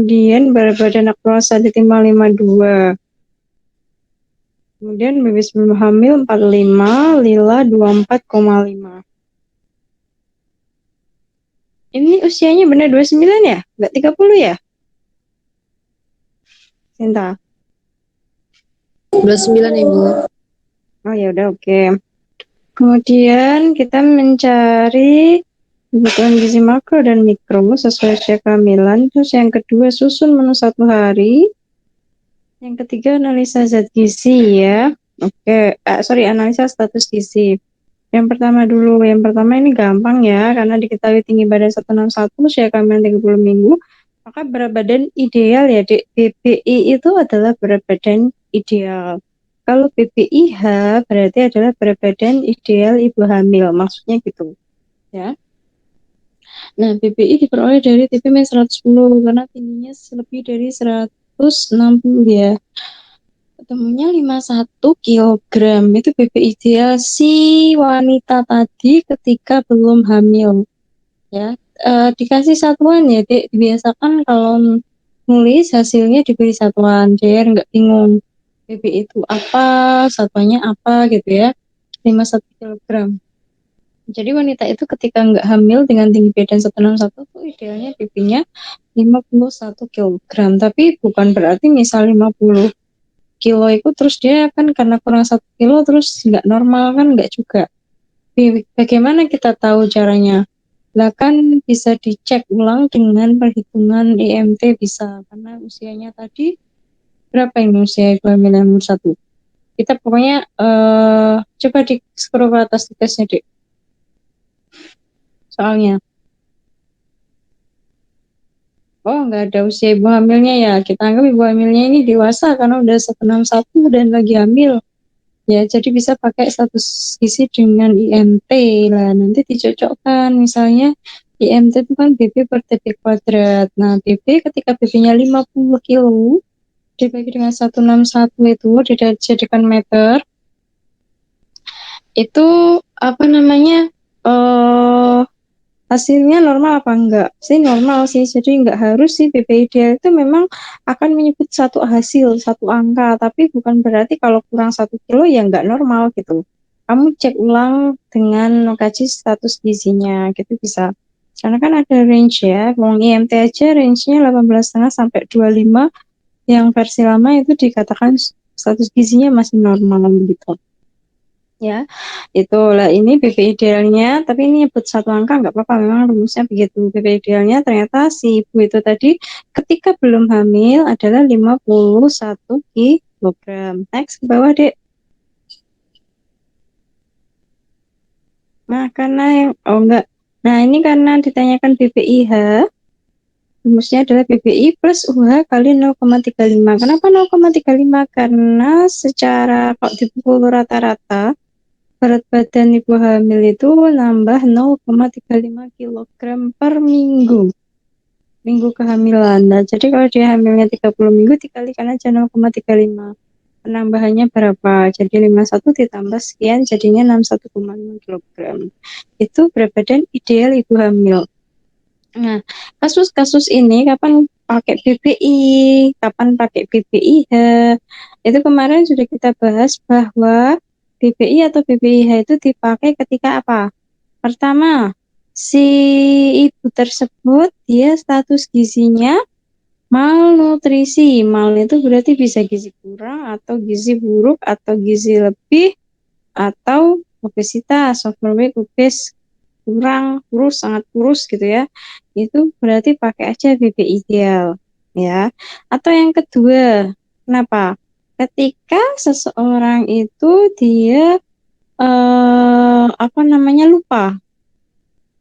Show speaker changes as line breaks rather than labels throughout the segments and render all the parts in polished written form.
kemudian berat badan aktual saat ditimbang 52. Kemudian baby sebelum hamil 45, Lila 24,5. Ini usianya benar 29 ya? Enggak 30 ya? Sinta.
29 Ibu.
Oh ya udah oke. Kemudian kita mencari kebutuhan gizi makro dan mikro sesuai usia kehamilan. Terus yang kedua susun menu 1 hari. Yang ketiga analisa zat gizi ya. Oke, analisa status gizi. Yang pertama dulu, yang pertama ini gampang ya, karena diketahui tinggi badan 161, usia kehamilan 30 minggu, maka berat badan ideal ya, Dek. BBI itu adalah berat badan ideal. Kalau BBIH berarti adalah berat badan ideal ibu hamil, maksudnya gitu ya. Nah, BBI diperoleh dari TPM 110 karena tingginya lebih dari 160 ya. Ketemunya 51 kilogram itu BBI ideal si wanita tadi ketika belum hamil ya. Dikasih satuan ya, Dek. Dibiasakan kalau nulis hasilnya diberi satuan biar nggak bingung BBI itu apa, satuannya apa gitu ya. 51 kilogram. Jadi wanita itu ketika nggak hamil dengan tinggi badan 161 tuh idealnya BB-nya 51 kilogram. Tapi bukan berarti misal 50 kilo itu terus dia kan karena kurang 1 kilo terus nggak normal, kan nggak juga. Bagaimana kita tahu caranya? Lah kan bisa dicek ulang dengan perhitungan IMT bisa, karena usianya tadi berapa ini usia ibu hamil nomor 1. Kita pokoknya coba di scroll ke atas tesnya, Dek. Soalnya nggak ada usia ibu hamilnya ya. Kita anggap ibu hamilnya ini dewasa karena udah 161 dan lagi hamil. Ya, jadi bisa pakai status gizi dengan IMT lah. Nanti dicocokkan, misalnya IMT itu kan BB per TB kuadrat. Nah, BB ketika BB-nya 50 kilo, dibagi dengan 161 itu, dijadikan meter, itu apa namanya, hasilnya normal apa enggak? Sih normal sih, jadi enggak harus sih BB ideal itu memang akan menyebut satu hasil, satu angka, tapi bukan berarti kalau kurang 1 kilo ya enggak normal gitu. Kamu cek ulang dengan mengkaji status gizinya, gitu bisa. Karena kan ada range ya, wong IMT aja range-nya 18,5 sampai 25, yang versi lama itu dikatakan status gizinya masih normal gitu. Ya, itulah ini BB idealnya, tapi ini nyebut satu angka nggak apa-apa, memang rumusnya begitu. BB idealnya ternyata si ibu itu tadi ketika belum hamil adalah 51 kilogram. Next ke bawah, Dek. Nah, karena enggak. Nah, ini karena ditanyakan BBIH, rumusnya adalah BBI plus UH kali 0,35. Kenapa 0,35? Karena secara kalau dipukul rata-rata berat badan ibu hamil itu nambah 0,35 kilogram per minggu kehamilan. Nah, jadi kalau dia hamilnya 30 minggu dikalikan aja 0,35. Penambahannya berapa? Jadi 51 ditambah sekian jadinya 61,5 kilogram. Itu berat badan ideal ibu hamil. Nah, kasus-kasus ini kapan pakai BBI, kapan pakai BBIH, itu kemarin sudah kita bahas bahwa BBI atau BBIH itu dipakai ketika apa? Pertama, si ibu tersebut dia status gizinya malnutrisi. Mal itu berarti bisa gizi kurang atau gizi buruk atau gizi lebih atau obesitas, overweight, obes, kurang, kurus, sangat kurus gitu ya. Itu berarti pakai aja BB ideal ya. Atau yang kedua, kenapa? Ketika seseorang itu dia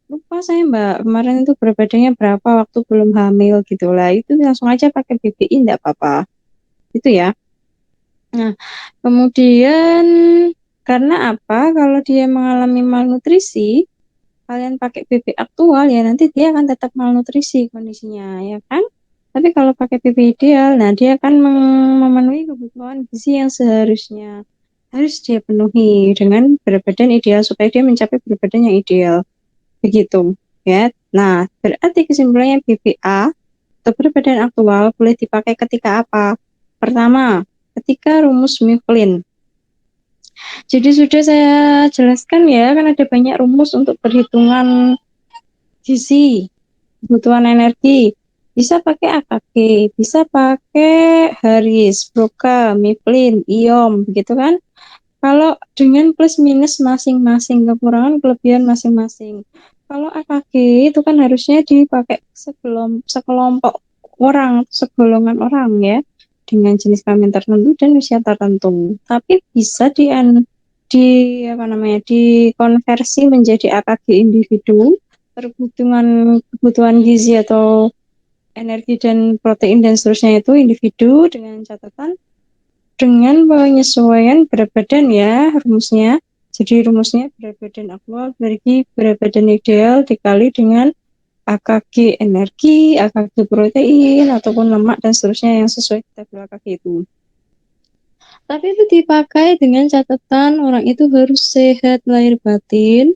lupa saya Mbak, kemarin itu berat badannya berapa waktu belum hamil gitu lah, itu langsung aja pakai BBI enggak apa-apa itu ya. Nah, kemudian karena apa? Kalau dia mengalami malnutrisi, kalian pakai BB aktual ya nanti dia akan tetap malnutrisi kondisinya ya kan. Tapi kalau pakai BB ideal, nah dia akan memenuhi kebutuhan gizi yang seharusnya harus dia penuhi dengan berat badan ideal supaya dia mencapai berat badan yang ideal begitu ya. Nah, berarti kesimpulannya BBA atau berat badan aktual boleh dipakai ketika apa? Pertama, ketika rumus Mifflin. Jadi sudah saya jelaskan ya, kan ada banyak rumus untuk perhitungan gizi, kebutuhan energi. Bisa pakai AKG, bisa pakai Harris, Broca, Mifflin, IOM, begitu kan? Kalau dengan plus minus masing-masing, kekurangan kelebihan masing-masing. Kalau AKG itu kan harusnya dipakai sekelompok orang, segolongan orang ya, dengan jenis kelamin tertentu dan usia tertentu. Tapi bisa dikonversi menjadi AKG individu, kebutuhan gizi atau energi dan protein dan seterusnya itu individu dengan catatan dengan penyesuaian berat badan ya rumusnya. Jadi rumusnya berat badan aktual bagi berat badan ideal dikali dengan AKG energi, AKG protein ataupun lemak dan seterusnya yang sesuai tabel AKG itu. Tapi itu dipakai dengan catatan orang itu harus sehat lahir batin,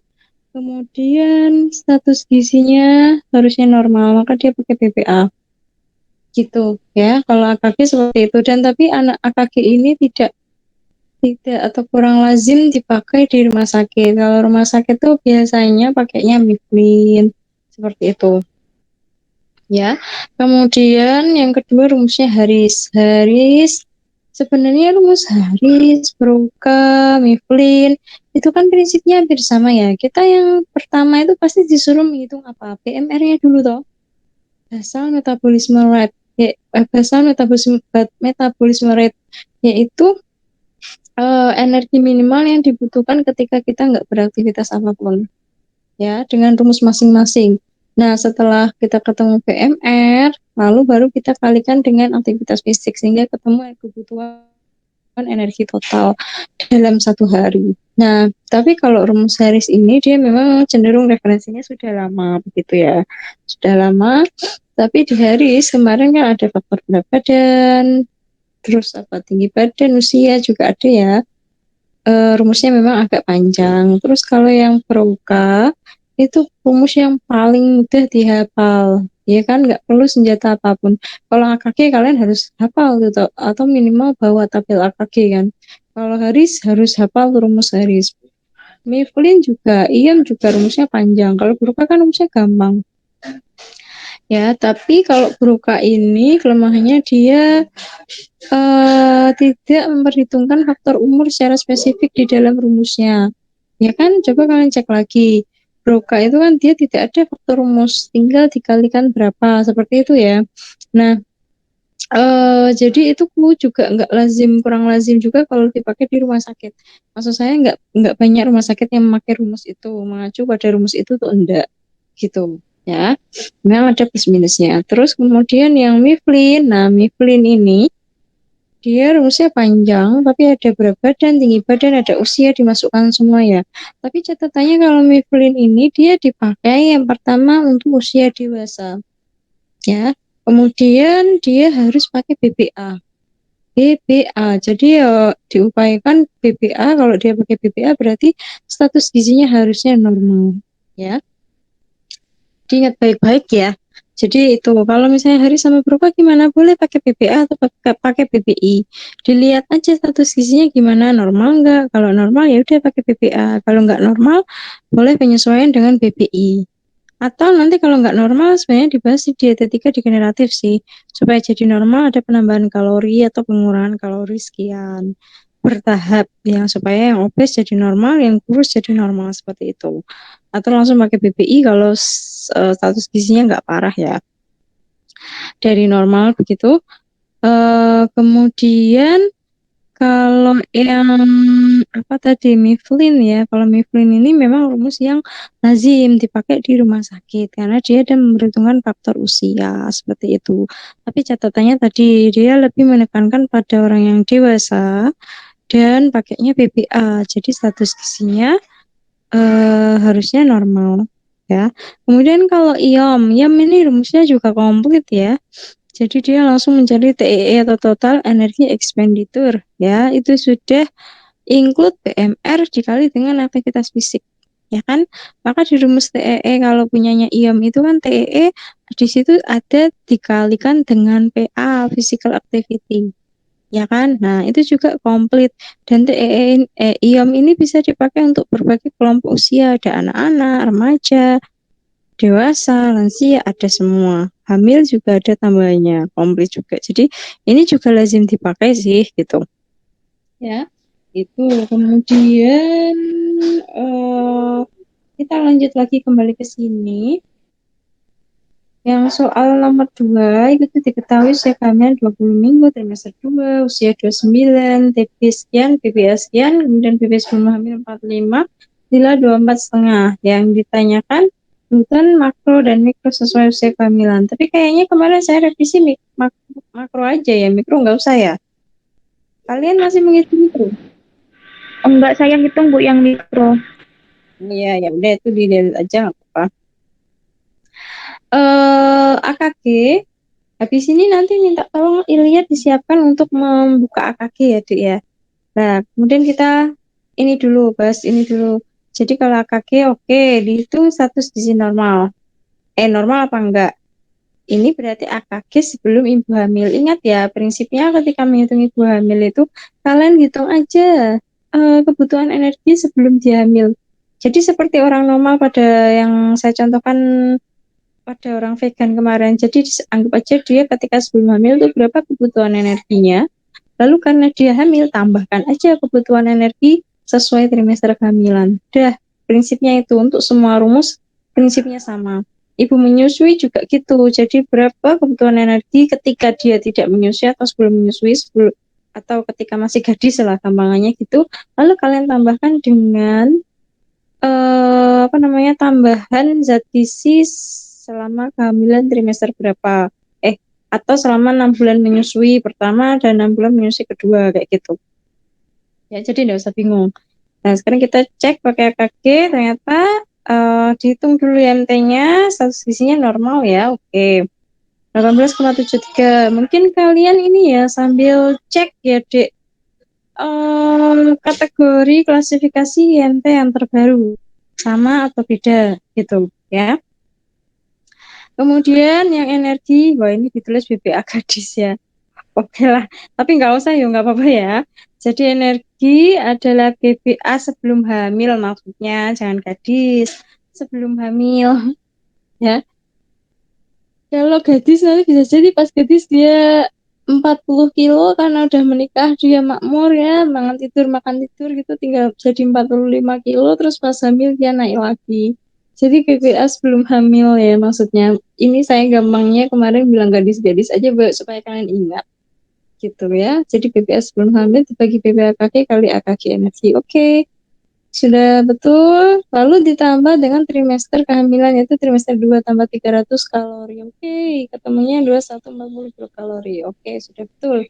kemudian status gizinya harusnya normal, maka dia pakai BPA. Gitu ya, kalau AKG seperti itu. Dan tapi anak AKG ini tidak atau kurang lazim dipakai di rumah sakit. Kalau rumah sakit tuh biasanya pakainya Mifflin seperti itu. Ya. Kemudian yang kedua rumusnya Harris. Harris sebenarnya rumus Harris, Broca, Mifflin itu kan prinsipnya hampir sama ya. Kita yang pertama itu pasti disuruh menghitung apa? BMR-nya dulu toh. Basal metabolisme rate. Basal metabolisme rate yaitu energi minimal yang dibutuhkan ketika kita nggak beraktivitas apapun, ya, dengan rumus masing-masing. Nah, setelah kita ketemu BMR, lalu baru kita kalikan dengan aktivitas fisik, sehingga ketemu kebutuhan energi total dalam satu hari. Nah, tapi kalau rumus Harris ini, dia memang cenderung referensinya sudah lama, begitu ya. Sudah lama, tapi di Harris kemarin kan ada faktor berat badan, terus tinggi badan, usia juga ada ya. Rumusnya memang agak panjang. Terus kalau yang Broca itu rumus yang paling mudah dihafal, ya kan, nggak perlu senjata apapun. Kalau AKG kalian harus hafal gitu, atau minimal bawa tabel AKG kan. Kalau Haris harus hafal rumus Haris. Mifflin juga, IAM juga rumusnya panjang. Kalau Broca kan rumusnya gampang. Ya, tapi kalau Broca ini kelemahannya dia tidak memperhitungkan faktor umur secara spesifik di dalam rumusnya. Ya kan, coba kalian cek lagi. Broca itu kan dia tidak ada faktor rumus, tinggal dikalikan berapa, seperti itu ya. Nah, jadi itu juga kurang lazim juga kalau dipakai di rumah sakit. Maksud saya nggak banyak rumah sakit yang memakai rumus itu, mengacu pada rumus itu tuh enggak, gitu ya. Memang ada plus minusnya. Terus kemudian yang Mifflin, nah Mifflin ini dia rumusnya panjang, tapi ada berat badan, tinggi badan, ada usia dimasukkan semua ya. Tapi catatannya kalau Mifflin ini dia dipakai yang pertama untuk usia dewasa, ya. Kemudian dia harus pakai BPA. BPA. Jadi diupayakan BPA. Kalau dia pakai BPA berarti status gizinya harusnya normal, ya. Diingat baik-baik ya. Jadi itu kalau misalnya hari sama Broca gimana, boleh pakai PPA atau pakai PPI. Dilihat aja status gizinya gimana, normal nggak. Kalau normal ya udah pakai PPA. Kalau nggak normal boleh penyesuaian dengan PPI. Atau nanti kalau nggak normal sebenarnya dibahas di dietetika degeneratif sih. Supaya jadi normal ada penambahan kalori atau pengurangan kalori sekian bertahap ya, supaya yang obes jadi normal, yang kurus jadi normal seperti itu. Atau langsung pakai BPI kalau status gizinya nggak parah ya, dari normal begitu. Kemudian kalau yang apa tadi, Mifflin ya, kalau Mifflin ini memang rumus yang lazim dipakai di rumah sakit karena dia ada memperhitungkan faktor usia seperti itu. Tapi catatannya tadi dia lebih menekankan pada orang yang dewasa dan pakainya BPA, jadi status gizinya harusnya normal ya. Kemudian kalau IOM, IOM ini rumusnya juga komplit ya. Jadi dia langsung mencari TEE atau total energi expenditure ya. Itu sudah include BMR dikali dengan aktivitas fisik. ya kan? Maka di rumus TEE kalau punyanya IOM itu kan TEE di situ ada dikalikan dengan PA physical activity, ya kan? Nah, itu juga komplit. Dan IOM ini bisa dipakai untuk berbagai kelompok usia, ada anak-anak, remaja, dewasa, lansia, ada semua. Hamil juga ada tambahannya, komplit juga. Jadi ini juga lazim dipakai sih gitu. Ya, itu kemudian eh, kita lanjut lagi kembali ke sini. Yang soal nomor 2 itu diketahui usia kehamilan 20 minggu, trimester 2, usia 29, TB sekian, BBA sekian, kemudian BB sebelum hamil 45, sila 24,5. Yang ditanyakan kebutuhan makro dan mikro sesuai usia kehamilan. Tapi kayaknya kemarin saya revisi makro aja ya, mikro nggak usah ya. Kalian masih menghitung mikro?
Enggak, saya hitung Bu yang mikro.
Iya, ya udah itu di delete aja nggak apa-apa. AKG, habis ini nanti minta tolong Ilya disiapkan untuk membuka AKG ya, Dik ya. Nah, kemudian kita ini dulu, bahas ini dulu. Jadi kalau AKG oke, dihitung status gizi normal. Normal apa enggak? Ini berarti AKG sebelum ibu hamil. Ingat ya, prinsipnya ketika menghitung ibu hamil itu, kalian hitung aja kebutuhan energi sebelum dia hamil. Jadi seperti orang normal pada yang saya contohkan pada orang vegan kemarin. Jadi anggap aja dia ketika sebelum hamil itu berapa kebutuhan energinya. Lalu karena dia hamil, tambahkan aja kebutuhan energi sesuai trimester kehamilan. Udah, prinsipnya itu untuk semua rumus, prinsipnya sama. Ibu menyusui juga gitu. Jadi berapa kebutuhan energi ketika dia tidak menyusui atau sebelum menyusui, atau ketika masih gadis lah gampangannya gitu. Lalu kalian tambahkan dengan apa namanya tambahan zat gizi selama kehamilan trimester berapa atau selama 6 bulan menyusui pertama dan 6 bulan menyusui kedua kayak gitu ya, jadi nggak usah bingung. Nah, sekarang kita cek pakai AKG, ternyata dihitung dulu MT-nya, status gizinya normal ya, oke. 18,73. Mungkin kalian ini ya sambil cek ya dek, kategori klasifikasi IMT yang terbaru sama atau beda gitu ya. Kemudian yang energi, wah ini ditulis BPA gadis ya. Oke lah, tapi nggak usah ya, nggak apa-apa ya. Jadi energi adalah BPA sebelum hamil maksudnya, jangan gadis sebelum hamil ya. Kalau gadis nanti bisa jadi pas gadis dia 40 kilo karena udah menikah dia makmur ya, makan tidur gitu tinggal jadi 45 kilo terus pas hamil dia naik lagi. Jadi BPA sebelum hamil ya maksudnya. Ini saya gampangnya kemarin bilang gadis-gadis aja supaya kalian ingat gitu ya. Jadi BPA sebelum hamil dibagi BPA AKG kali AKG energi. Oke. Sudah betul. Lalu ditambah dengan trimester kehamilan yaitu trimester 2 tambah 300 kalori. Oke, ketemunya 2140 kilokalori. Oke, sudah betul.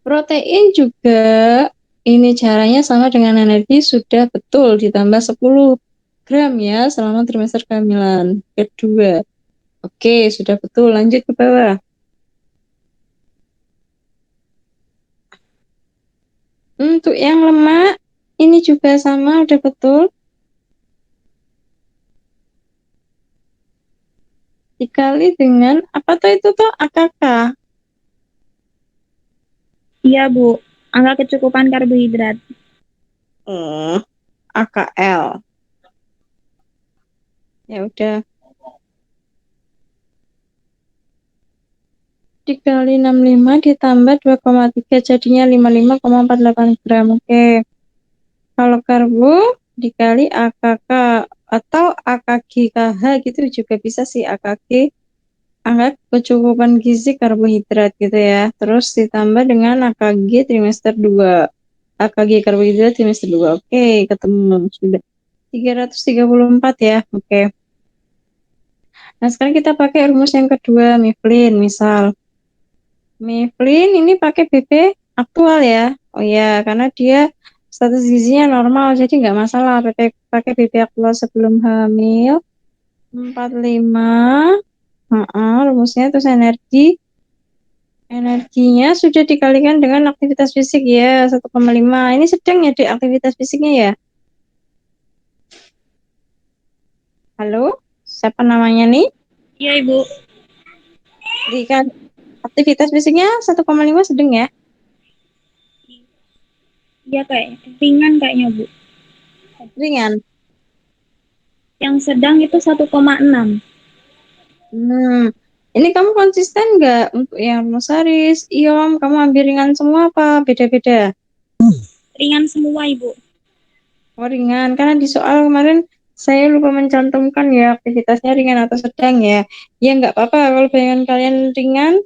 Protein juga ini caranya sama dengan energi sudah betul ditambah 10 gram ya selama trimester kehamilan kedua. Oke, sudah betul. Lanjut ke bawah. Untuk yang lemak ini juga sama, udah betul. Dikali dengan apa tuh itu tuh AKK.
Iya Bu, angka kecukupan karbohidrat.
Oh, AKL. Ya udah. Dikali 65 ditambah 2,3 jadinya 55,48 gram. Oke. Kalau karbo dikali AKK atau AKGKH gitu juga bisa sih, AKG angka kecukupan gizi karbohidrat gitu ya. Terus ditambah dengan AKG trimester 2. AKG karbohidrat trimester 2. Oke, ketemu sudah. 334 ya. Oke. Nah, sekarang kita pakai rumus yang kedua, Mifflin. Misal, Mifflin ini pakai BP aktual ya. Oh ya, karena dia status gizinya normal, jadi nggak masalah pakai BP aktual sebelum hamil. 45. Rumusnya terus energinya sudah dikalikan dengan aktivitas fisik ya, 1,5. Ini sedang ya, Dek, aktivitas fisiknya ya. Halo, siapa namanya nih?
Iya, Ibu.
Dika, aktivitas fisiknya 1,5 sedang ya?
Iya, kayak ringan kayaknya, Bu.
Ringan.
Yang sedang itu 1,6.
Hmm, ini kamu konsisten nggak untuk yang Musaris, Iom, kamu ambil ringan semua apa beda-beda?
Ringan semua, Ibu.
Oh ringan, karena di soal kemarin saya lupa mencantumkan ya aktivitasnya ringan atau sedang ya. Ya nggak apa-apa kalau bayangan kalian ringan,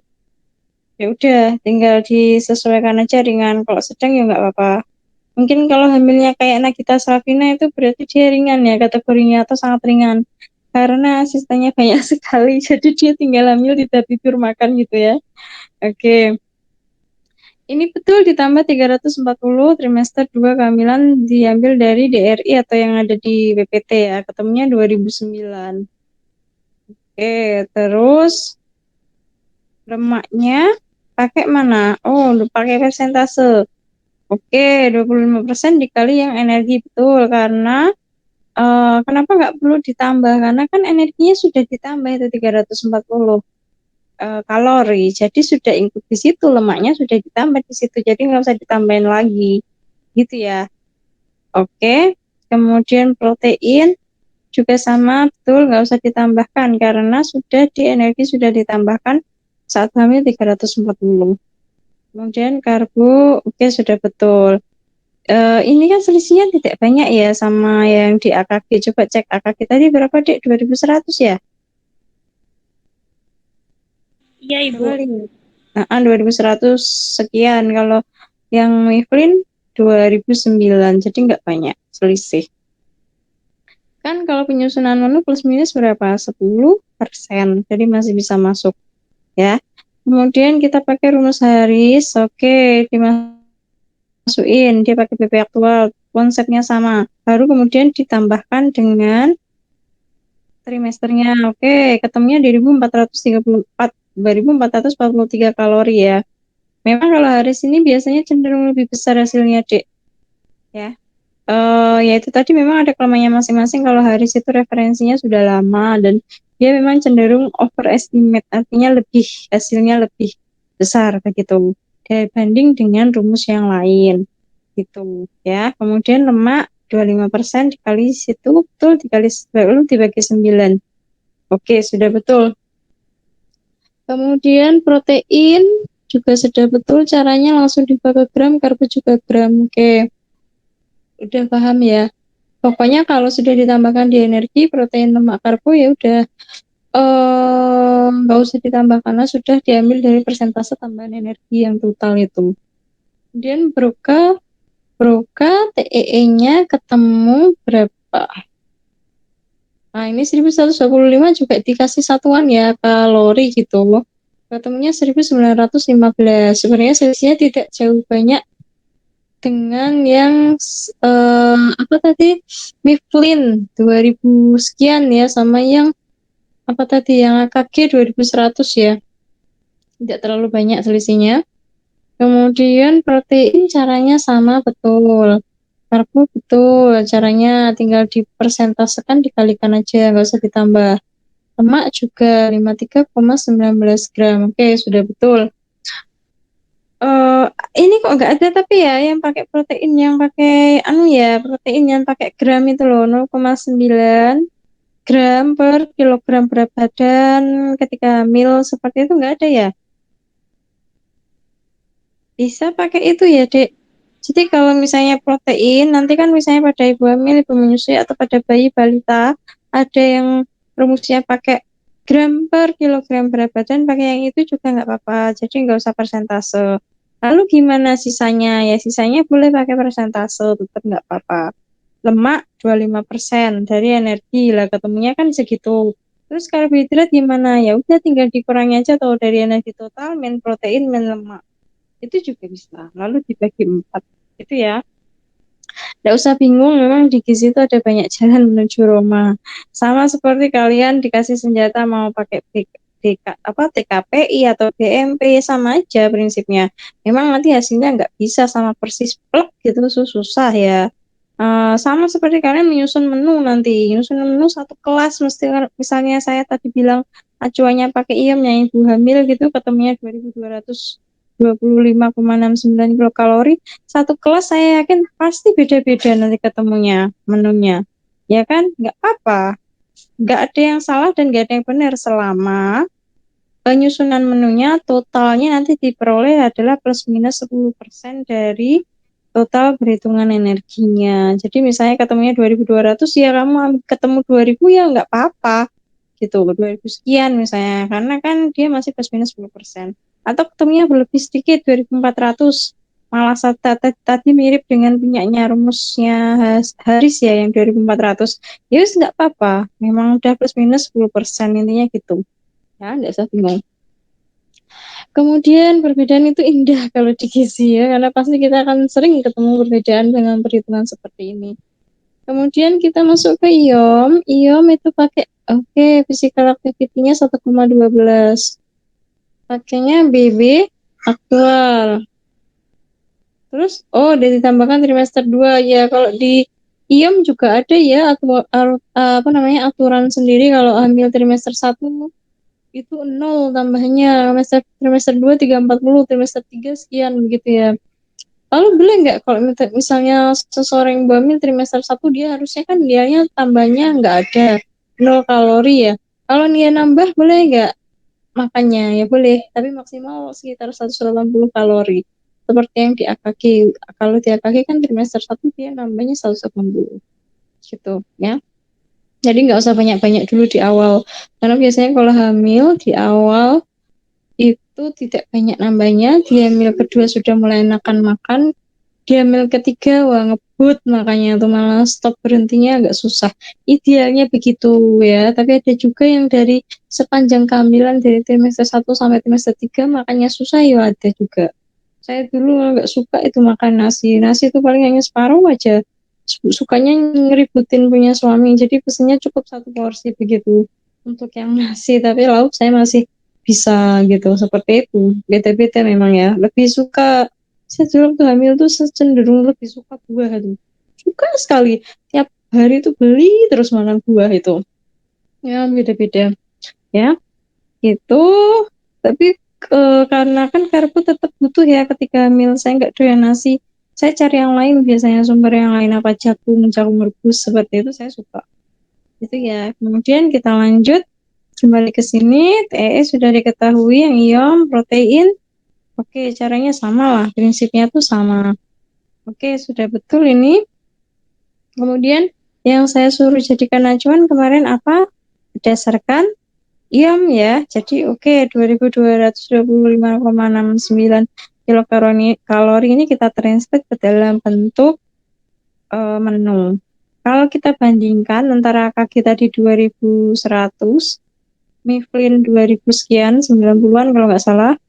ya udah tinggal disesuaikan aja ringan. Kalau sedang ya nggak apa-apa. Mungkin kalau hamilnya kayak Nagita Slavina itu berarti dia ringan ya kategorinya atau sangat ringan. Karena asistennya banyak sekali, jadi dia tinggal hamil tidak tidur makan gitu ya. Oke, ini betul ditambah 340 trimester 2 kehamilan diambil dari DRI atau yang ada di PPT ya. Ketemunya 2009. Oke, terus lemaknya pakai mana? Oh, udah pakai persentase. Oke, 25% dikali yang energi betul karena kenapa nggak perlu ditambah? Karena kan energinya sudah ditambah itu 340 kalori. Jadi sudah include di situ, lemaknya sudah ditambah di situ. Jadi nggak usah ditambahin lagi. Gitu ya. Oke. Kemudian protein juga sama, betul, nggak usah ditambahkan karena sudah di energi sudah ditambahkan saat hamil 340. Kemudian karbo, oke sudah betul. Ini kan selisihnya tidak banyak ya sama yang di AKG. Coba cek AKG tadi berapa, Dek? 2100 ya?
Iya, Ibu.
Coba lihat. Nah, 2100 sekian. Kalau yang Miflin 2009. Jadi nggak banyak selisih. Kan kalau penyusunan menu plus minus berapa? 10%. Jadi masih bisa masuk ya. Kemudian kita pakai rumus Haris. Oke, dimasukin. Dia pakai BP aktual. Konsepnya sama. Baru kemudian ditambahkan dengan trimesternya. Oke, ketemunya 2434, 2443 kalori ya. Memang kalau Haris ini biasanya cenderung lebih besar hasilnya, Dek. Ya. Ya itu tadi memang ada kelemahannya masing-masing. Kalau Haris itu referensinya sudah lama dan dia memang cenderung overestimate, artinya lebih hasilnya lebih besar begitu dibanding dengan rumus yang lain gitu ya. Kemudian lemak 25% dikali situ betul dikali lalu dibagi 9. Oke, sudah betul. Kemudian protein juga sudah betul caranya langsung dibagi gram, karbo juga gram. Oke, udah paham ya. Pokoknya kalau sudah ditambahkan di energi, protein, lemak, karbo ya udah nggak usah ditambah karena sudah diambil dari persentase tambahan energi yang total itu. Kemudian broca, broca TEE-nya ketemu berapa? Nah, ini 1125 juga dikasih satuan ya kalori gitu. Ketemunya 1915. Sebenarnya selisihnya tidak jauh banyak dengan yang apa tadi? Mifflin 2000 sekian ya sama yang apa tadi yang AKG 2100 ya. Tidak terlalu banyak selisihnya. Kemudian protein caranya sama betul. Karbo betul, caranya tinggal dipersentasekan dikalikan aja, nggak usah ditambah. Lemak juga 53,19 gram. Oke, sudah betul. eh ini kok nggak ada tapi ya yang pakai protein yang pakai anu ya, protein yang pakai gram itu loh 0,9 gram per kilogram berat badan ketika hamil seperti itu nggak ada ya? Bisa pakai itu ya, Dek. Jadi kalau misalnya protein, nanti kan misalnya pada ibu hamil, ibu menyusui, atau pada bayi balita, ada yang rumusnya pakai gram per kilogram berat badan, pakai yang itu juga nggak apa-apa. Jadi nggak usah persentase. Lalu gimana sisanya? Ya sisanya boleh pakai persentase, tetap nggak apa-apa. Lemak 25% dari energi lah, ketemunya kan segitu. Terus karbohidrat gimana? Ya udah tinggal dikurangi aja tuh dari energi total, min protein, min lemak itu juga bisa. Lalu dibagi 4. Itu ya. Tidak usah bingung, memang di gizi itu ada banyak jalan menuju Roma. Sama seperti kalian dikasih senjata mau pakai TKPI atau BMP, sama aja prinsipnya. Memang nanti hasilnya nggak bisa sama persis plek gitu, susah ya. Sama seperti kalian menyusun menu nanti. Menyusun menu satu kelas mesti misalnya saya tadi bilang acuannya pakai IAM yang ibu hamil gitu ketemunya 2225,69 kilokalori. Satu kelas saya yakin pasti beda-beda nanti ketemunya menunya. Ya kan? Nggak apa-apa. Nggak ada yang salah dan nggak ada yang benar selama penyusunan menunya totalnya nanti diperoleh adalah plus minus 10% dari total perhitungan energinya. Jadi misalnya ketemunya 2200 ya kamu ketemu 2000 ya nggak apa-apa gitu, 2000 sekian misalnya. Karena kan dia masih plus minus 10%. Atau ketemunya lebih sedikit 2400 malah tadi mirip dengan punyanya rumusnya Haris ya yang 2400. Ya wis nggak apa-apa. Memang udah plus minus 10% intinya gitu. Ya, nggak usah bingung. Kemudian perbedaan itu indah kalau di gizi ya, karena pasti kita akan sering ketemu perbedaan dengan perhitungan seperti ini. Kemudian kita masuk ke iom. Iom itu pakai, oke, physical activity-nya 1,12. Pakainya BB aktual. Terus, oh, udah ditambahkan trimester 2. Ya, kalau di iom juga ada ya, apa namanya, aturan sendiri kalau hamil trimester 1 itu 0 tambahnya, trimester 2 340, trimester 3 sekian begitu ya. Lalu boleh nggak kalau misalnya seseorang yang hamil trimester 1 dia harusnya kan dianya tambahnya nggak ada 0 kalori ya. Kalau dia nambah boleh nggak makannya? Ya boleh, tapi maksimal sekitar 180 kalori. Seperti yang di AKG. Kalau di AKG kan trimester 1 dia nambahnya 180 gitu ya. Jadi nggak usah banyak-banyak dulu di awal. Karena biasanya kalau hamil di awal itu tidak banyak nambahnya. Di hamil kedua sudah mulai enakan makan. Di hamil ketiga wah ngebut makanya tuh malah stop berhentinya agak susah. Idealnya begitu ya. Tapi ada juga yang dari sepanjang kehamilan dari trimester 1 sampai trimester 3 makannya susah ya ada juga. Saya dulu nggak suka itu makan nasi. Nasi itu paling hanya separuh aja. Sukanya ngeributin punya suami. Jadi pesennya cukup satu porsi begitu untuk yang nasi. Tapi lauk saya masih bisa gitu. Seperti itu. Beda-beda memang ya. Lebih suka, saya dulu waktu hamil tuh cenderung lebih suka buah itu. Suka sekali. Tiap hari tuh beli terus makan buah itu. Ya beda-beda. Ya itu. Tapi karena kan karbo tetap butuh ya ketika hamil, saya nggak doyan nasi, saya cari yang lain biasanya, sumber yang lain apa jagung rebus seperti itu saya suka itu ya. Kemudian kita lanjut kembali ke sini. TE sudah diketahui, yang ion protein oke, caranya sama lah, prinsipnya tuh sama. Oke, sudah betul ini. Kemudian yang saya suruh jadikan acuan kemarin apa, berdasarkan IAM ya, jadi oke 2225,69 kilokalori ini kita translate ke dalam bentuk menu. Kalau kita bandingkan antara AKG tadi 2100, Miflin 2000 sekian, 90-an kalau nggak salah,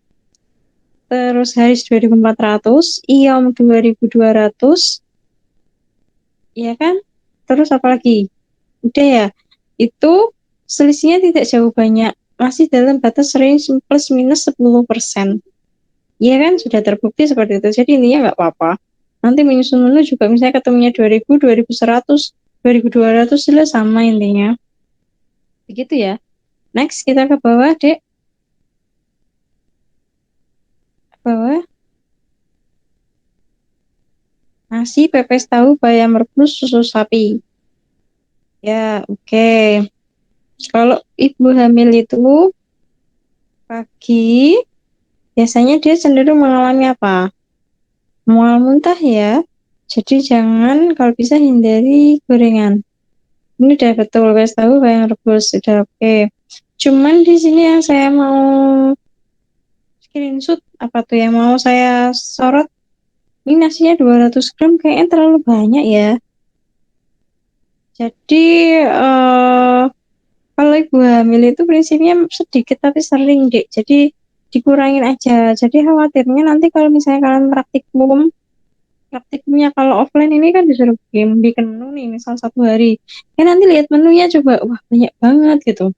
terus Haris 2400, IAM 2200, ya kan? Terus apa lagi? Udah ya, itu selisihnya tidak jauh banyak, masih dalam batas range plus minus 10%. Iya kan, sudah terbukti seperti itu. Jadi intinya nggak apa-apa. Nanti menyusun menu juga misalnya ketemunya 2000, 2100, 2200 sudah sama intinya. Begitu ya. Next kita ke bawah, Dek. Ke bawah. Nasi, pepes tahu, bayam rebus, susu sapi. Ya, oke. Kalau ibu hamil itu pagi, biasanya dia cenderung mengalami apa? Mual muntah ya. Jadi jangan, kalau bisa hindari gorengan. Ini udah betul, guys, tahu bayam rebus sudah oke. Cuman di sini yang saya mau screenshot apa tuh yang mau saya sorot, ini nasinya 200 gram kayaknya terlalu banyak ya. Jadi kalau ibu hamil itu prinsipnya sedikit tapi sering, Dek. Jadi dikurangin aja. Jadi khawatirnya nanti kalau misalnya kalian praktikumnya kalau offline ini kan disuruh bikin menu nih misal 1 hari. Ya nanti lihat menunya coba, wah banyak banget gitu.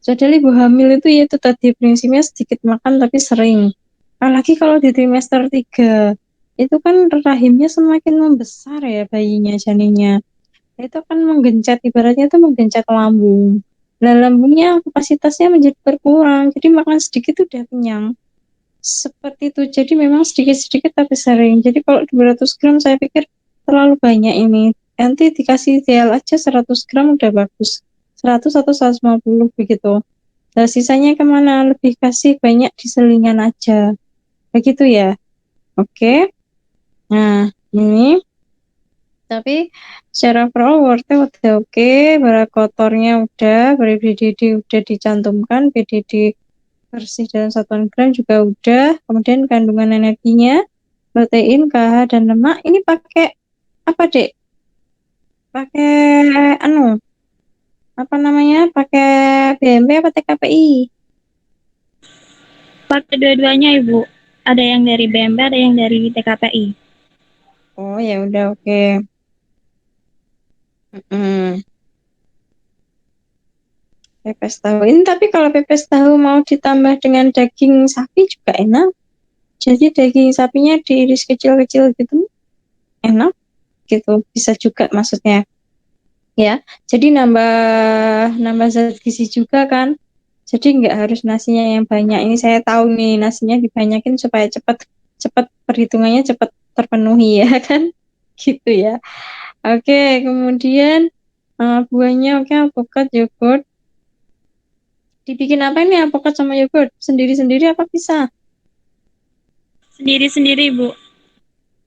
Jadi ibu hamil itu ya itu tadi prinsipnya sedikit makan tapi sering. Apalagi kalau di trimester 3. itu kan rahimnya semakin membesar ya bayinya janinnya. Itu kan menggencet, ibaratnya itu menggencet lambung. Nah, lambungnya kapasitasnya menjadi berkurang, jadi makan sedikit udah kenyang. Seperti itu, jadi memang sedikit-sedikit tapi sering. Jadi kalau 200 gram saya pikir terlalu banyak ini. Nanti dikasih ideal aja 100 gram udah bagus. 100 atau 150 begitu. Nah, sisanya kemana? Lebih kasih banyak di selingan aja. Begitu ya. Oke. Nah, ini tapi secara overall worth-nya udah oke, bara kotornya udah, bara BDD udah dicantumkan, BDD bersih dalam satuan gram juga udah, kemudian kandungan energinya, protein, KH, dan lemak, ini pakai apa dek? Pakai apa namanya? Pakai BMP apa TKPI?
Pakai dua-duanya Ibu. Ada yang dari BMP, ada yang dari TKPI.
Oh ya udah oke. Mm-mm. Pepes tahu. Ini tapi kalau pepes tahu mau ditambah dengan daging sapi juga enak. Jadi daging sapinya diiris kecil-kecil gitu, enak gitu. Bisa juga maksudnya ya. Jadi nambah nambah zat gizi juga kan. Jadi nggak harus nasinya yang banyak. Ini saya tahu nih nasinya dibanyakin supaya cepat cepat perhitungannya cepat terpenuhi ya kan. Gitu ya. Oke, kemudian buahnya oke alpukat yogurt. Dibikin apa ini alpukat sama yogurt? Sendiri-sendiri apa bisa?
Sendiri-sendiri Ibu.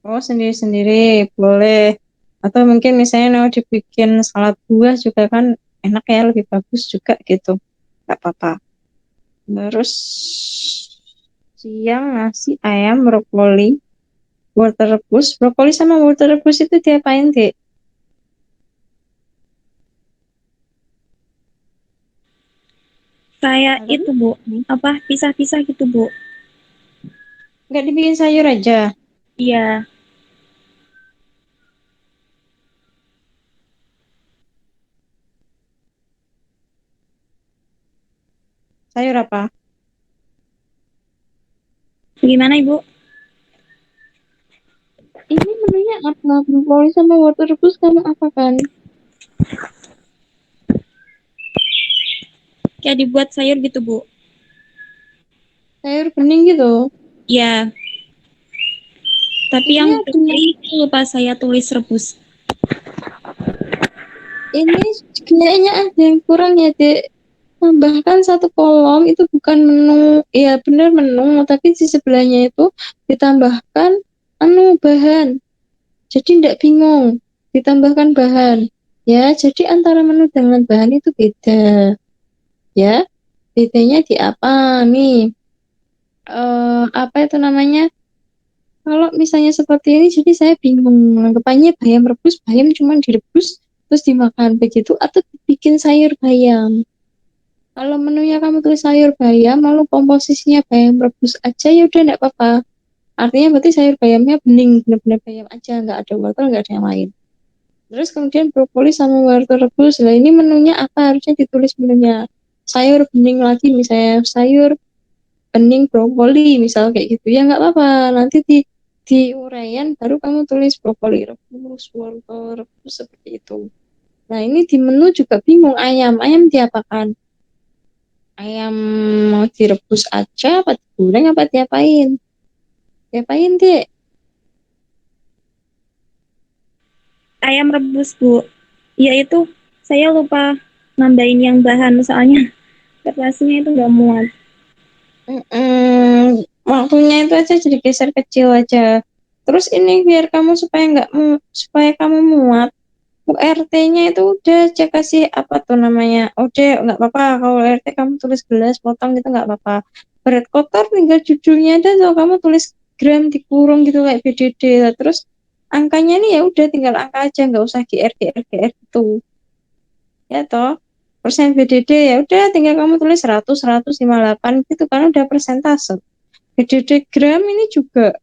Oh, sendiri-sendiri boleh. Atau mungkin misalnya mau dibikin salad buah juga kan enak ya, lebih bagus juga gitu. Gak apa-apa. Terus siang nasi ayam brokoli, wortel rebus. Brokoli sama wortel rebus itu diapain, Dek?
Saya
Malam?
itu Bu, apa pisah-pisah gitu Bu.
Nggak dibikin sayur aja.
Iya,
Sayur apa?
gimana Ibu?
Ini menunya apa? Brokoli sama wortel rebus kamu apa kan?
Kayak dibuat sayur gitu Bu.
Sayur bening gitu.
Iya, tapi
Ini
yang
ada
itu lupa saya tulis rebus.
Ini kayaknya ada yang kurang ya, Dek. Tambahkan satu kolom itu bukan menu, ya benar menu, tapi di sebelahnya itu ditambahkan bahan. Jadi tidak bingung, ditambahkan bahan. Ya, jadi antara menu dengan bahan itu beda. Ya, bedanya di apa nih? Apa itu namanya? Kalau misalnya seperti ini, jadi saya bingung. Anggapannya bayam rebus, bayam cuma direbus terus dimakan begitu atau dibikin sayur bayam. Kalau menunya kamu tulis sayur bayam, lalu komposisinya bayam rebus aja, ya udah enggak apa-apa. Artinya berarti sayur bayamnya bening, bener-bener bayam aja, nggak ada wortel, nggak ada yang lain. Terus kemudian brokoli sama wortel rebus. Lah ini menunya apa? Harusnya ditulis menunya. Sayur bening lagi, misalnya sayur bening brokoli, misal kayak gitu. Ya nggak apa-apa. Nanti di uraian baru kamu tulis brokoli rebus, wortel rebus seperti itu. Nah ini di menu juga bingung ayam diapakan? Ayam mau direbus aja, apa digoreng, apa diapain? Diapain, Dek?
Ayam rebus Bu. Ya itu saya lupa nambahin yang bahan soalnya kertasnya itu nggak muat.
Waktunya itu aja jadi geser kecil aja. Terus ini biar kamu supaya nggak supaya kamu muat. URT-nya itu udah aja kasih apa tuh namanya. Udah nggak apa-apa kalau URT kamu tulis gelas potong gitu nggak apa-apa. Berat kotor tinggal judulnya aja tuh kamu tulis gram dikurung gitu kayak BDD. Lah, terus angkanya nih ya udah tinggal angka aja nggak usah GR gitu. Ya toh. Persen BDD ya udah tinggal kamu tulis 100 158 gitu kan udah persentase. BDD gram ini juga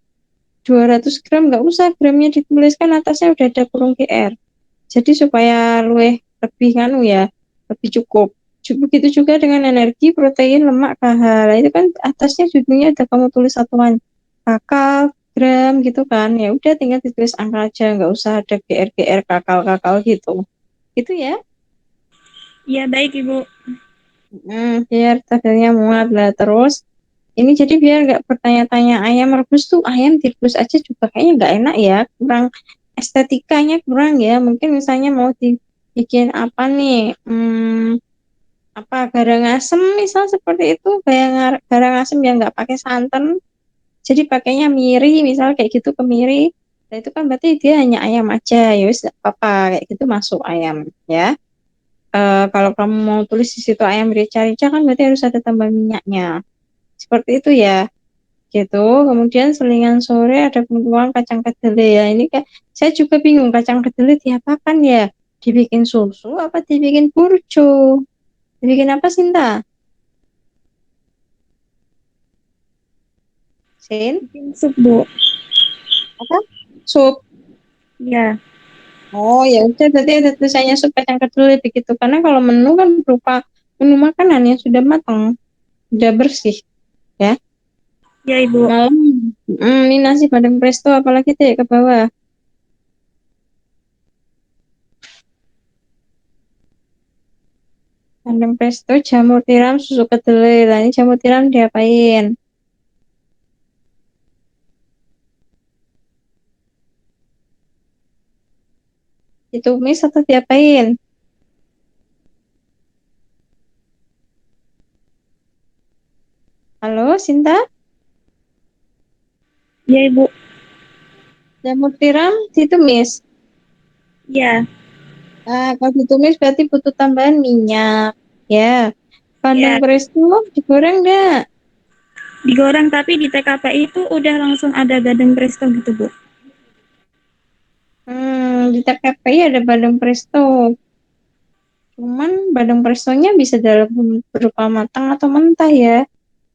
200 gram nggak usah gramnya dituliskan atasnya udah ada kurung GR. Jadi supaya lebih nganu ya, lebih cukup. Begitu juga dengan energi, protein, lemak, KH. Nah, itu kan atasnya judulnya ada kamu tulis satuan. KK, gram gitu kan, ya udah tinggal ditulis angka aja, nggak usah ada GR-GR kakal-kakal gitu. Itu ya.
Iya, baik, Ibu.
Biar tabelnya muat lah. Terus ini jadi biar nggak bertanya-tanya ayam rebus tuh ayam direbus aja juga kayaknya nggak enak ya, kurang estetikanya kurang ya. Mungkin misalnya mau dibikin apa nih, apa garang asem misal seperti itu, garang asem yang nggak pakai santan, jadi pakainya miri misal kayak gitu, kemiri. Nah itu kan berarti dia hanya ayam aja, ya wis nggak apa-apa kayak gitu masuk ayam ya. Kalau kamu mau tulis di situ ayam rica-rica kan berarti harus ada tambah minyaknya. Seperti itu ya. Gitu. Kemudian selingan sore ada pengkuang kacang kedelai ya. Ini kayak saya juga bingung kacang kedelai diapakan ya? Dibikin susu apa dibikin burjo? Dibikin apa Sinta? Sin?
Bikin sup, Bu.
Apa? Sup.
Iya.
Oh ya udah berarti ada tulisannya sup kacang kedelai begitu. Karena kalau menu kan berupa menu makanan yang sudah matang, sudah bersih ya.
Iya, Ibu.
Malam ini nasi padang presto apalagi deh ke bawah. Padang presto, jamur tiram, susu kedelai. Lah ini jamur tiram diapain? Ditumis atau diapain? Halo, Sinta?
Iya, Ibu.
Jamur tiram ditumis.
Iya.
Nah, kalau ditumis berarti butuh tambahan minyak. Ya, bandeng
Iya.
presto digoreng enggak?
Digoreng, tapi di TKP itu udah langsung ada gading presto gitu, Bu.
Di TKP ada bandeng presto. Cuman bandeng prestonya bisa dalam berupa matang atau mentah ya.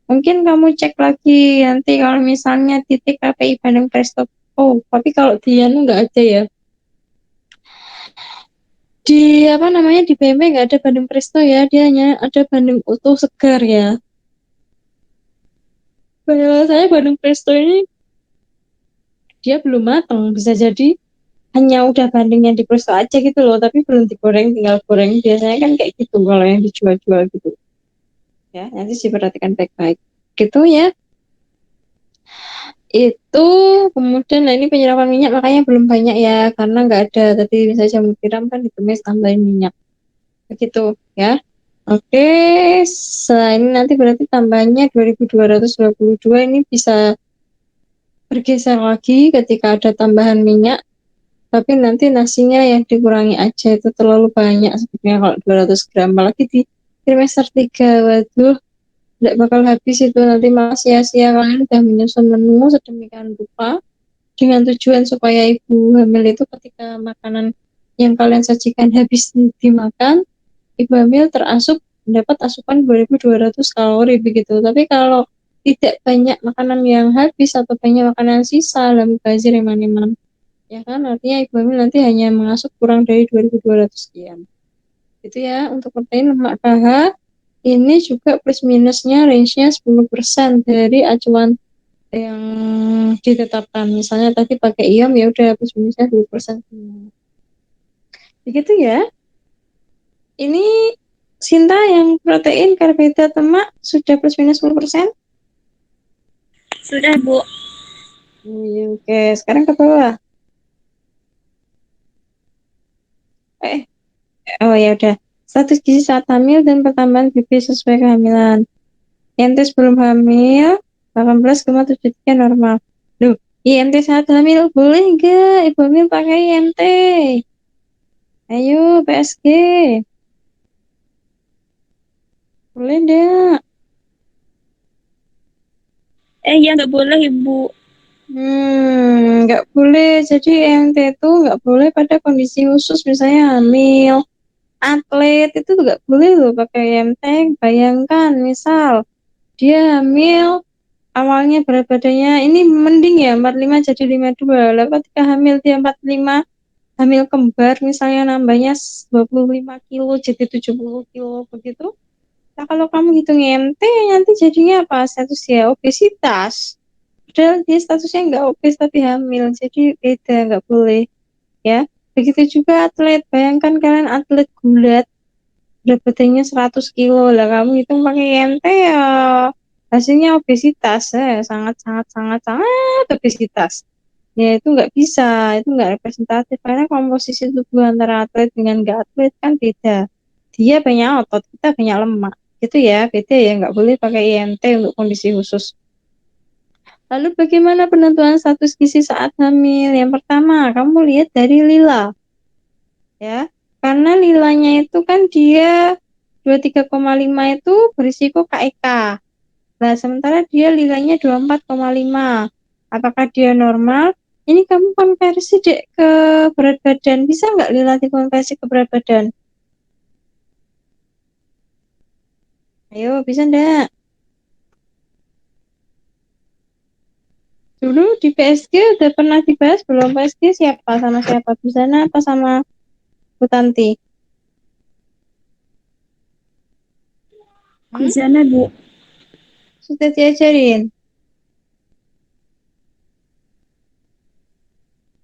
Mungkin kamu cek lagi nanti kalau misalnya di TKPI bandeng presto. Oh, tapi kalau di Anu nggak ada ya. Di apa namanya di BME nggak ada bandeng presto ya. Dia hanya ada bandeng utuh segar ya. Saya bandeng presto ini dia belum matang, bisa jadi hanya udah bandingnya di presto aja gitu loh, tapi belum digoreng, tinggal goreng. Biasanya kan kayak gitu kalau yang dijual-jual gitu ya. Nanti sih perhatikan baik-baik gitu ya. Itu kemudian nah ini penyerapan minyak makanya belum banyak ya, karena nggak ada tadi misalnya jamur tiram kan ditumis tambahin minyak begitu ya. Oke, selain ini nanti berarti tambahnya 2222 ini bisa bergeser lagi ketika ada tambahan minyak. Tapi nanti nasinya yang dikurangi aja, itu terlalu banyak sebenarnya kalau 200 gram. Apalagi di trimester 3. Waduh, tidak bakal habis itu. Nanti malah sia-sia kalian udah menyusun menu sedemikian rupa dengan tujuan supaya ibu hamil itu ketika makanan yang kalian sajikan habis dimakan, ibu hamil terasup mendapat asupan 2200 kalori begitu. Tapi kalau tidak banyak makanan yang habis atau banyak makanan sisa dalam bazir yang mana ya kan artinya ibu hamil nanti hanya mengasup kurang dari 2200 sekian itu ya. Untuk protein lemak KH ini juga plus minusnya range-nya 10% dari acuan yang ditetapkan. Misalnya tadi pakai iom ya udah plus minusnya 10% begitu ya. Ini Sinta yang protein karbohidrat lemak sudah plus minus 10%.
Sudah, Bu.
Iya, oke sekarang ke bawah. eh oh ya udah, status gizi saat hamil dan pertambahan BB sesuai kehamilan. IMT sebelum hamil 18,73 normal. Loh, IMT saat hamil boleh nggak ibu hamil pakai IMT? Ayo PSG, boleh nggak?
Ya nggak boleh, Ibu.
Nggak boleh. Jadi IMT itu nggak boleh pada kondisi khusus, misalnya hamil, atlet itu nggak boleh loh pakai IMT. Bayangkan, misal dia hamil, awalnya berat badannya ini mending ya 45 jadi 52. Lalu ketika hamil dia 45, hamil kembar misalnya nambahnya 25 kilo jadi 70 kilo begitu. Nah kalau kamu hitung MT nanti jadinya apa? Status ya obesitas. padahal dia statusnya nggak obes tapi hamil, jadi beda, nggak boleh ya. Begitu juga atlet, bayangkan kalian atlet gulat berat badannya 100 kilo lah, kamu hitung pakai ente ya hasilnya obesitas ya, sangat sangat sangat sangat obesitas. Ya itu nggak bisa, itu nggak representatif karena komposisi tubuh antara atlet dengan nggak atlet kan beda. Dia banyak otot, kita banyak lemak, gitu ya, beda ya, nggak boleh pakai IMT untuk kondisi khusus. Lalu bagaimana penentuan status gizi saat hamil? Yang pertama, kamu lihat dari lila, ya, karena lilanya itu kan dia 23,5 itu berisiko KEK. Nah, sementara dia lilanya 24,5. Apakah dia normal? Ini kamu konversi dek ke berat badan. Bisa nggak lila dikonversi ke berat badan? Ayo, bisa nggak? Dulu di PSG udah pernah dibahas belum? PSG siapa sama siapa? Busana apa sama Butanti?
Di
Hmm?
sana, Bu.
Sudah diajarin?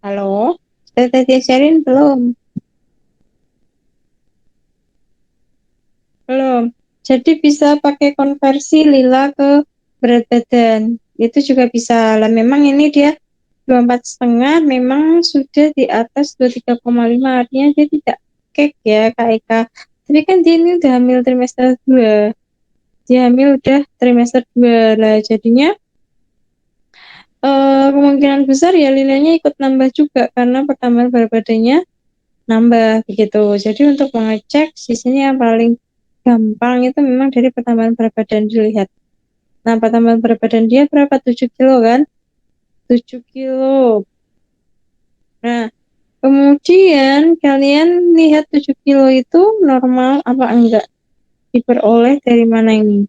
Halo? Sudah diajarin belum? Belum. Jadi bisa pakai konversi lila ke berat badan. Itu juga bisa. Lah memang ini dia 24,5 memang sudah di atas 23,5, artinya dia tidak cake ya Kak Eka. Tapi kan dia ini udah hamil trimester 2. Dia hamil udah trimester 2 lah, jadinya kemungkinan besar ya lilanya ikut nambah juga karena pertambahan berat badannya nambah begitu. Jadi untuk mengecek sisinya yang paling gampang itu memang dari pertambahan berat badan dilihat. Nah, pertambahan berat badan dia berapa? 7 kilo kan? 7 kilo. Nah, kemudian kalian lihat 7 kilo itu normal apa enggak? Diperoleh dari mana ini?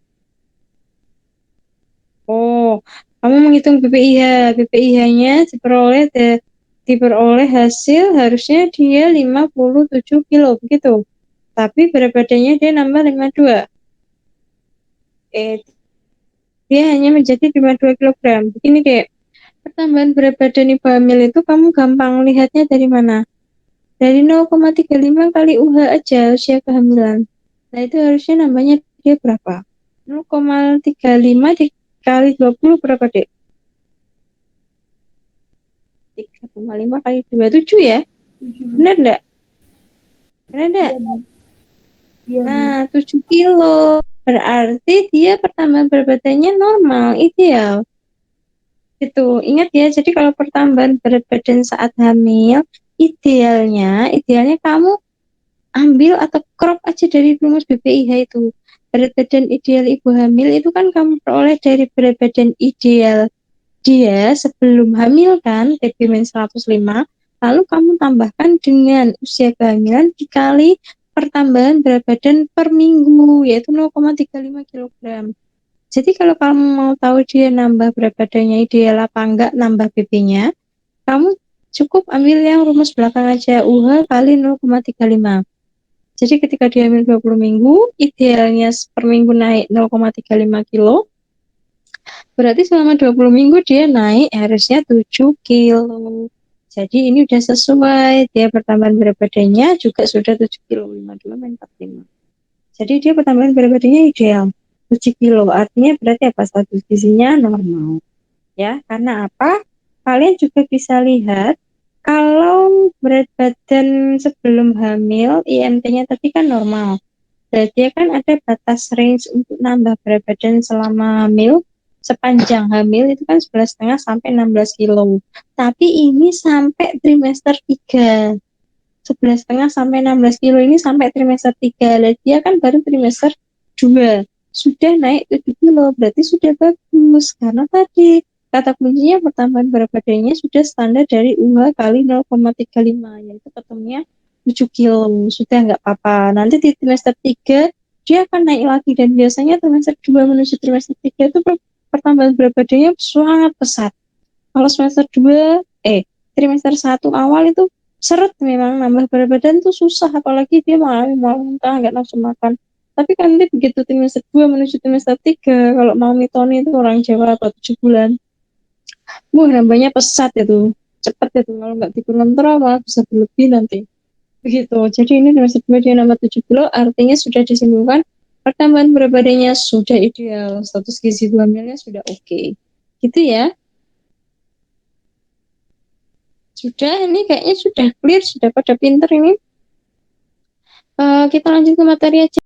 Oh, kamu menghitung BPIH. BPIH-nya diperoleh hasil harusnya dia 57 kilo begitu. Tapi berat badannya dia nambah 52. Eh, dia hanya menjadi 52 kilogram. Begini deh, pertambahan berat badan ibu hamil itu kamu gampang lihatnya dari mana? Dari 0,35 kali UH aja usia kehamilan. Nah, itu harusnya nambahnya dia berapa? 0,35 dikali 20 berapa, Dek? 3,5 kali 27 ya? Benar enggak? Benar enggak?
Iya, Bu. Iya, Bu.
Nah, 7 kilo. Berarti dia pertambahan berat badannya normal, ideal. Itu ingat ya, jadi kalau pertambahan berat badan saat hamil, idealnya kamu ambil atau crop aja dari rumus BPIH itu. Berat badan ideal ibu hamil itu kan kamu peroleh dari berat badan ideal dia sebelum hamil kan, TB-105, lalu kamu tambahkan dengan usia kehamilan dikali pertambahan berat badan per minggu, yaitu 0,35 kg. Jadi kalau kamu mau tahu dia nambah berat badannya ideal apa enggak, nambah BB-nya, kamu cukup ambil yang rumus belakang aja, UH kali 0,35. Jadi ketika dia hamil 20 minggu, idealnya per minggu naik 0,35 kilo, berarti selama 20 minggu dia naik harusnya 7 kilo. Jadi ini udah sesuai, dia pertambahan berat badannya juga sudah 7 kilo, 52 45. Jadi dia pertambahan berat badannya ideal, 7 kilo, artinya berarti apa, status gizinya normal. Ya, karena apa? Kalian juga bisa lihat kalau berat badan sebelum hamil, IMT-nya tadi kan normal. Jadi dia kan ada batas range untuk nambah berat badan selama hamil, sepanjang hamil itu kan 11,5 sampai 16 kilo. Tapi ini sampai trimester 3. 11,5 sampai 16 kilo ini sampai trimester 3. Lah dia kan baru trimester 2. Sudah naik 7 kilo, berarti sudah bagus. Karena tadi kata kuncinya pertambahan berat badannya sudah standar dari UH kali 0,35, yaitu ketemunya 7 kilo. Sudah nggak apa-apa. Nanti di trimester 3 dia akan naik lagi, dan biasanya trimester 2 menuju trimester 3 itu pertambahan berat badannya sangat pesat. Kalau semester 2, trimester 1 awal itu seret, memang nambah berat badan tuh susah, apalagi dia mau muntah, nggak nafsu makan. Tapi kan nanti begitu trimester 2 menuju trimester 3, kalau mau mitoni itu orang Jawa apa 7 bulan, Nambahnya pesat itu, cepat itu, kalau nggak dikontrol malah bisa berlebih nanti. Begitu. Jadi ini dosis 2 dia nomor 70, artinya sudah disimpulkan pertambahan berat badannya sudah ideal, status gizi hamilnya sudah oke. Gitu ya. Sudah, ini kayaknya sudah clear, sudah pada pinter ini. Kita lanjut ke materi aja.